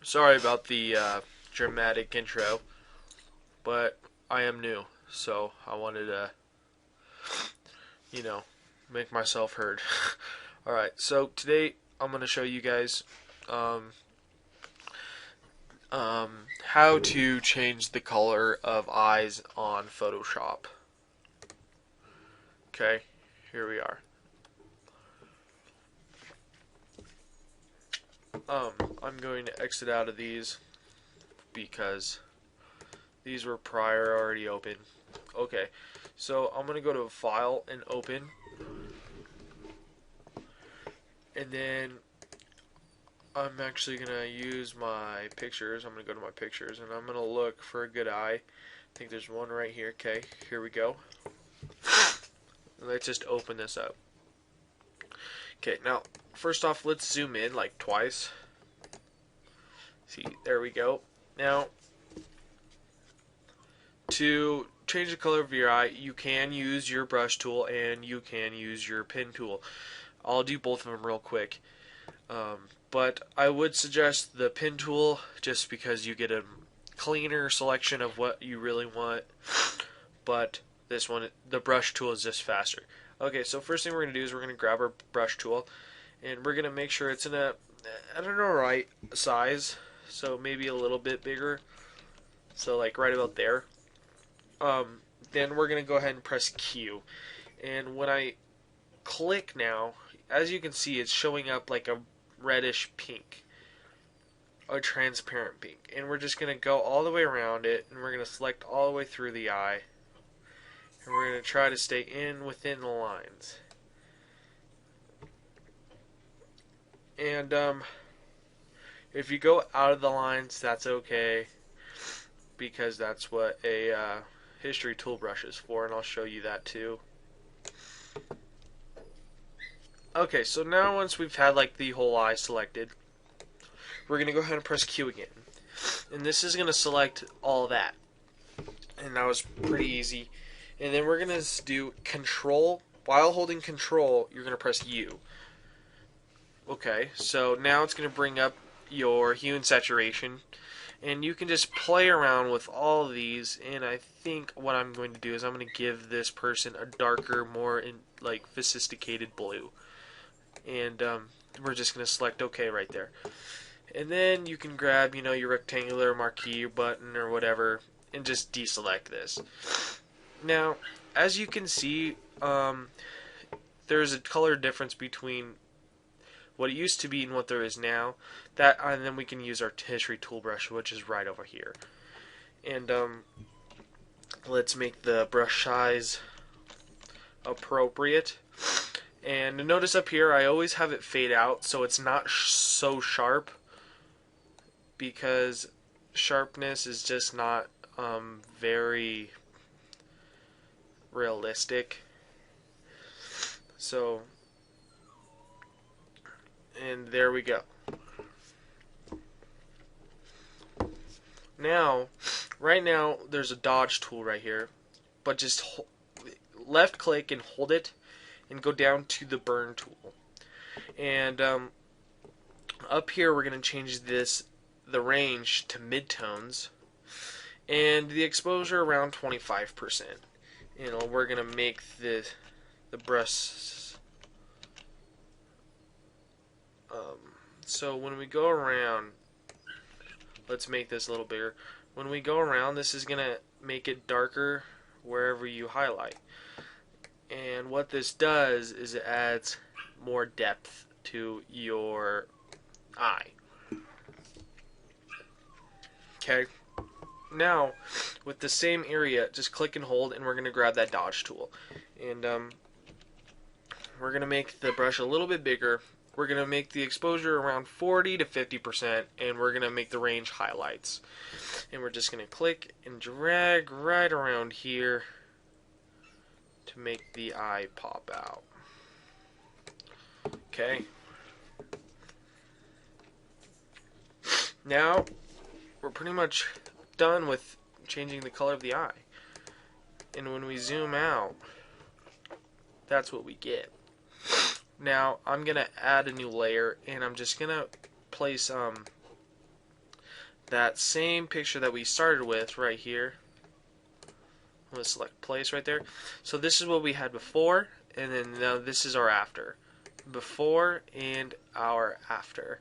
Sorry about the dramatic intro, but I am new, so I wanted to, you know, make myself heard. Alright, so today I'm going to show you guys um, how to change the color of eyes on Photoshop. Okay, here we are. I'm going to exit out of these because these were prior already open. Okay, so I'm going to go to File and Open. And then I'm actually going to use my pictures. I'm going to go to my pictures and I'm going to look for a good eye. I think there's one right here. Okay, here we go. Let's just open this up. Okay, now, first off, let's zoom in like twice. See, there we go. Now, to change the color of your eye, you can use your brush tool and you can use your pen tool. I'll do both of them real quick. But I would suggest the pen tool just because you get a cleaner selection of what you really want. But this one, the brush tool is just faster. Okay, so first thing we're going to do is we're going to grab our brush tool and we're going to make sure it's in a, I don't know, right size. So maybe a little bit bigger. So like right about there. Then we're going to go ahead and press Q. And when I click now, as you can see, it's showing up like a reddish pink, a transparent pink, and we're just going to go all the way around it, and we're going to select all the way through the eye, and we're going to try to stay within the lines. And if you go out of the lines, that's okay, because that's what a history tool brush is for, and I'll show you that too. Okay, so now once we've had like the whole eye selected, we're going to go ahead and press Q again. And this is going to select all that. And that was pretty easy. And then we're going to do Control. While holding Control, you're going to press U. Okay, so now it's going to bring up your hue and saturation. And you can just play around with all of these. And I think what I'm going to do is I'm going to give this person a darker, more like sophisticated blue. And we're just going to select OK right there. And then you can grab, your rectangular marquee button or whatever and just deselect this. Now, as you can see, there's a color difference between what it used to be and what there is now. And then we can use our history tool brush, which is right over here. And let's make the brush size appropriate. And notice up here, I always have it fade out, so it's not so sharp, because sharpness is just not very realistic. So, and there we go. Now, right now, there's a dodge tool right here, but just left click and hold it and go down to the burn tool. And up here we're going to change the range to midtones and the exposure around 25%. We're going to make the brush so when we go around, let's make this a little bigger. When we go around, this is going to make it darker wherever you highlight. And what this does is it adds more depth to your eye. Okay. Now, with the same area, just click and hold, and we're going to grab that dodge tool. And we're going to make the brush a little bit bigger. We're going to make the exposure around 40 to 50%, and we're going to make the range highlights. And we're just going to click and drag right around here to make the eye pop out. Okay. Now, we're pretty much done with changing the color of the eye. And when we zoom out, that's what we get. Now, I'm going to add a new layer, and I'm just going to place that same picture that we started with right here. I'm going to select place right there. So this is what we had before, and then now this is our after. Before and our after.